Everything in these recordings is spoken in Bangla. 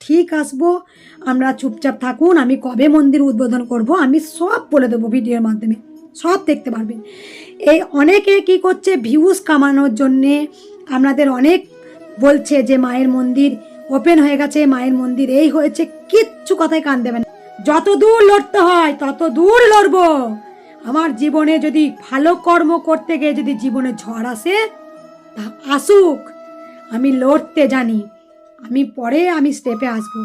ঠিক আসবো, আমরা চুপচাপ থাকুন। আমি কবে মন্দির উদ্বোধন করব আমি সব বলে দেবো ভিডিওর মাধ্যমে, সব দেখতে পারবেন। এই অনেকে কি করছে, ভিউজ কামানোর জন্যে আপনাদের অনেক বলছে যে মায়ের মন্দির ওপেন হয়ে গেছে, মায়ের মন্দির এই হয়েছে, কিচ্ছু কথায় কান দেবেন। যত দূর লড়তে হয় তত দূর লড়বো। আমার জীবনে যদি ভালো কর্ম করতে গিয়ে যদি জীবনে ঝড় আসে, তা আসুক, আমি লড়তে জানি। আমি পরে আমি স্টেপে আসবো,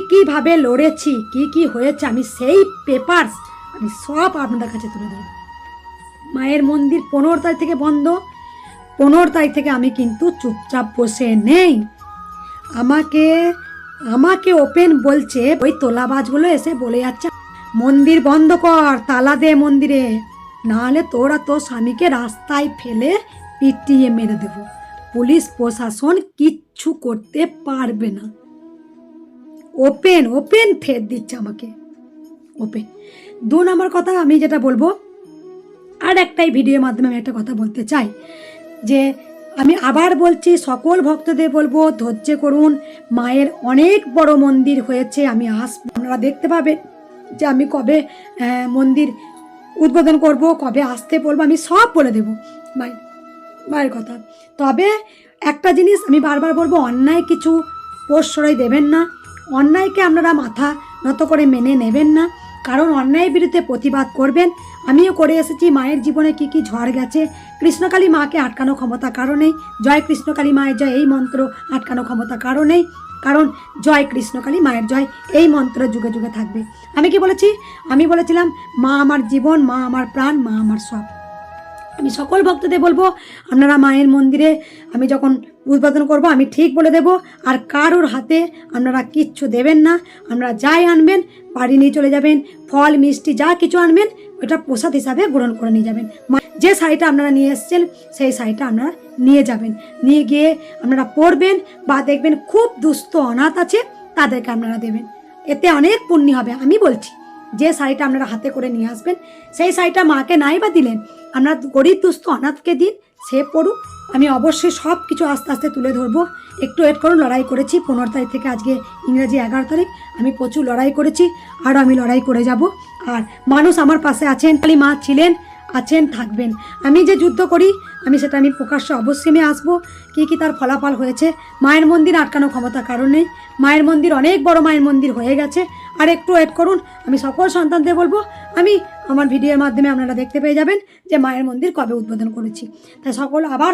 কীভাবে লড়েছি, কি হয়েছে, আমি সেই পেপারস আমি সব আপনাদের কাছে তুলে ধরব। মায়ের মন্দির 15 তারিখ থেকে বন্ধ, 15 তারিখ থেকে আমি কিন্তু চুপচাপ বসে নেই। আমাকে ওপেন বলছে, ওই তোলাবাজগুলো এসে বলে যাচ্ছে মন্দির বন্ধ কর, তালা দে মন্দিরে, নাহলে তোরা তোর স্বামীকে রাস্তায় ফেলে পিটিয়ে মেরে দেব। পুলিশ প্রশাসন কিচ্ছু করতে পারবে না। ওপেন থ্রেট দিচ্ছে আমাকে, ওপেন। 2 নম্বর কথা আমি যেটা বলবো, আর একটাই ভিডিওর মাধ্যমে আমি একটা কথা বলতে চাই, যে আমি আবার বলছি, সকল ভক্তদের বলবো ধৈর্য করুন। মায়ের অনেক বড় মন্দির হয়েছে, আমি আসবো, আপনারা দেখতে পাবেন যে আমি কবে মন্দির উদ্বোধন করব, কবে আসতে বলবো, আমি সব বলে দেবো মায়ের কথা। তবে একটা জিনিস আমি বারবার বলবো, অন্যায় কিছু প্রশ্রয় দেবেন না, অন্যায়কে আপনারা মাথা নত করে মেনে নেবেন না, কারণ অন্যায়ের বিরুদ্ধে প্রতিবাদ করবেন। আমিও করে এসেছি, মায়ের জীবনে কি ঝড় গেছে। কৃষ্ণকালী মাকে আটকানো ক্ষমতা কারণেই, জয় কৃষ্ণকালী মায়ের জয় এই মন্ত্র আটকানো ক্ষমতা কারণেই, কারণ জয় কৃষ্ণকালী মায়ের জয় এই মন্ত্র যুগে যুগে থাকবে। আমি কি বলেছি? আমি বলেছিলাম মা আমার জীবন, মা আমার প্রাণ, মা আমার সব। আমি সকল ভক্তদের বলবো, আপনারা মায়ের মন্দিরে আমি যখন উদ্বোধন করব আমি ঠিক বলে দেব, আর কারোর হাতে আপনারা কিচ্ছু দেবেন না। আপনারা যাই আনবেন বাড়ি নিয়ে চলে যাবেন, ফল মিষ্টি যা কিছু আনবেন ওটা প্রসাদ হিসাবে গ্রহণ করে নিয়ে যাবেন। যে শাড়িটা আপনারা নিয়ে এসছেন সেই শাড়িটা আপনারা নিয়ে যাবেন, নিয়ে গিয়ে আপনারা পরবেন, বা দেখবেন খুব দুস্থ অনাথ আছে তাদেরকে আপনারা দেবেন, এতে অনেক পুণ্য হবে। আমি বলছি, যে শাড়িটা আপনারা হাতে করে নিয়ে আসবেন সেই শাড়িটা মাকে নাই বা দিলেন, আপনারা গরিব দুস্থ অনাথকে দিন, সে পড়ুক। আমি অবশ্যই সব কিছু আস্তে আস্তে তুলে ধরবো। একটু ওয়েট করুন, লড়াই করেছি 15 তারিখ থেকে আজকে ইংরেজি 11 তারিখ, আমি প্রচুর লড়াই করেছি, আর আমি লড়াই করে যাব। আর মানুষ আমার পাশে আছেন, খালি মা ছিলেন, আছেন, থাকবেন। আমি যে যুদ্ধ করি আমি প্রকাশ্যে অবশ্যই আমি আসবো, কি তার ফলাফল হয়েছে। মায়ের মন্দির আটকানো ক্ষমতা কারণেই, মায়ের মন্দির অনেক বড় মায়ের মন্দির হয়ে গেছে। আর একটু ওয়েট করুন, আমি সকল সন্তানদের বলবো, আমি আমার ভিডিওর মাধ্যমে আপনারা দেখতে পেয়ে যাবেন যে মায়ের মন্দির কবে উদ্বোধন করেছি। তাই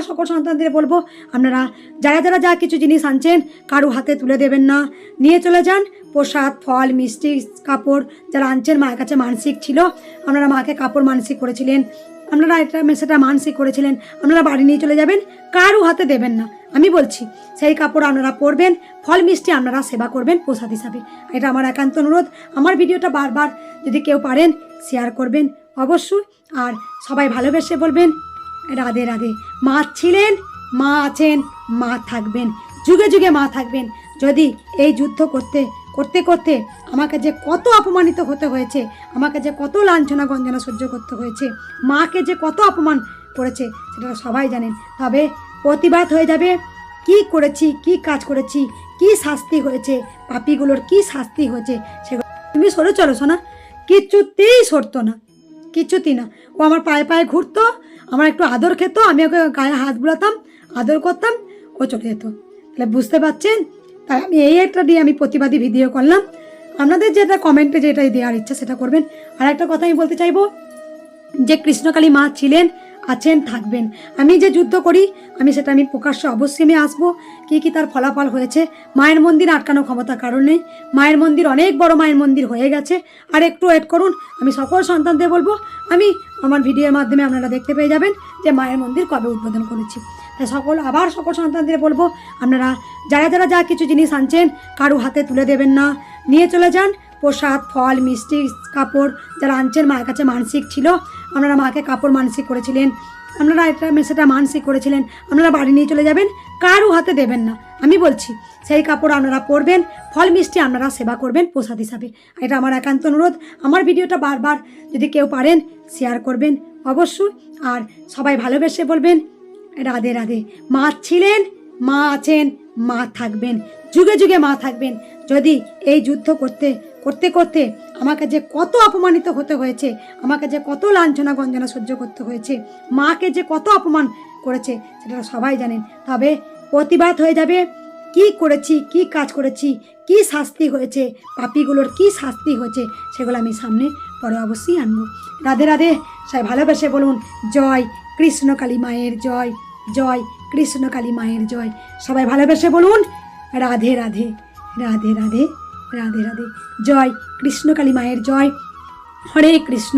সকল সন্তানদের বলবো, আপনারা যারা যা কিছু জিনিস আনছেন কারো হাতে তুলে দেবেন না, নিয়ে চলে যান। প্রসাদ, ফল, মিষ্টি, কাপড় যারা আনছেন, মায়ের কাছে মানসিক ছিল, আপনারা মাকে কাপড় মানসিক করেছিলেন, আপনারা সেটা মানসিক করেছিলেন, আপনারা বাড়ি নিয়ে চলে যাবেন, কারো হাতে দেবেন না। আমি বলছি সেই কাপড় আপনারা পরবেন, ফল মিষ্টি আপনারা সেবা করবেন প্রসাদ হিসাবে। এটা আমার একান্ত অনুরোধ। আমার ভিডিওটা বারবার যদি কেউ পারেন শেয়ার করবেন অবশ্যই, আর সবাই ভালোবেসে বলবেন রাধে রাধে। মা ছিলেন, মা আছেন, মা থাকবেন, যুগে যুগে মা থাকবেন। যদি এই যুদ্ধ করতে করতে করতে আমাকে যে কত অপমানিত হতে হয়েছে, আমাকে যে কত লাঞ্ছনা গঞ্জনা সহ্য করতে হয়েছে, মাকে যে কত অপমান করেছে সেটা সবাই জানেন। তবে প্রতিবাদ হয়ে যাবে, কি করেছি, কি কাজ করেছি, কি শাস্তি হয়েছে, পাপীগুলোর কি শাস্তি হয়েছে সেগুলো। তুমি সরে চলো শোনা, কিচ্ছুতেই সরতো না, কিচ্ছুতেই না। ও আমার পায়ে পায়ে ঘুরতো, আমার একটু আদর খেত, আমি ওকে গায়ে হাত বুলাতাম, আদর করতাম, ও চলে যেত। তাহলে বুঝতে পারছেন? তাই আমি একটা দিয়ে আমি প্রতিবাদী ভিডিও করলাম। আপনাদের যেটা কমেন্টে যেটা দেওয়ার ইচ্ছা সেটা করবেন। আর একটা কথা আমি বলতে চাইবো, যে কৃষ্ণকালী মা ছিলেন, আছেন, থাকবেন। আমি যে যুদ্ধ করি আমি প্রকাশ্যে অবশ্যই আমি আসবো, কি তার ফলাফল হয়েছে। মায়ের মন্দির আটকানো ক্ষমতা কারণে, মায়ের মন্দির অনেক বড় মায়ের মন্দির হয়ে গেছে। আর একটু ওয়েট করুন, আমি সকল সন্তানদের বলবো, আমি আমার ভিডিওর মাধ্যমে আপনারা দেখতে পেয়ে যাবেন যে মায়ের মন্দির কবে উদ্বোধন করেছি। তাই সকল সন্তানদের বলবো, আপনারা যারা যা কিছু জিনিস আনছেন কারো হাতে তুলে দেবেন না, নিয়ে চলে যান। প্রসাদ, ফল, মিষ্টি, কাপড় যারা আনছেন, মায়ের কাছে মানসিক ছিল, আপনারা মাকে কাপড় মানসিক করেছিলেন, আপনারা সেটা মানসিক করেছিলেন, আপনারা বাড়ি নিয়ে চলে যাবেন, কারো হাতে দেবেন না। আমি বলছি সেই কাপড় আপনারা পরবেন, ফল মিষ্টি আপনারা সেবা করবেন প্রসাদ হিসাবে। এটা আমার একান্ত অনুরোধ। আমার ভিডিওটা বারবার যদি কেউ পারেন শেয়ার করবেন অবশ্যই, আর সবাই ভালোবেসে বলবেন রাধে রাধে। মা ছিলেন, মা আছেন, মা থাকবেন, যুগে যুগে মা থাকবেন। যদি এই যুদ্ধ করতে করতে করতে আমাকে যে কত অপমানিত হতে হয়েছে, আমাকে যে কত লাঞ্ছনা গঞ্জনা সহ্য করতে হয়েছে, মাকে যে কত অপমান করেছে সেটা সবাই জানেন। তবে প্রতিবাদ হয়ে যাবে, কি করেছি, কি কাজ করেছি, কি শাস্তি হয়েছে, পাপীগুলোর কি শাস্তি হয়েছে, সেগুলো আমি সামনে পরে অবশ্যই আনবো। রাধে রাধে, সবাই ভালোবেসে বলুন জয় কৃষ্ণকালী মায়ের জয়, জয় কৃষ্ণকালী মায়ের জয়। সবাই ভালোবেসে বলুন রাধে রাধে, রাধে রাধে, রাধে রাধে, জয় কৃষ্ণকালী মায়ের জয়। হরে কৃষ্ণ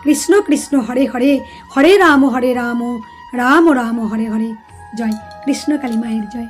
কৃষ্ণ কৃষ্ণ হরে হরে, হরে রাম রাম রাম হরে হরে। জয় কৃষ্ণকালী মায়ের জয়।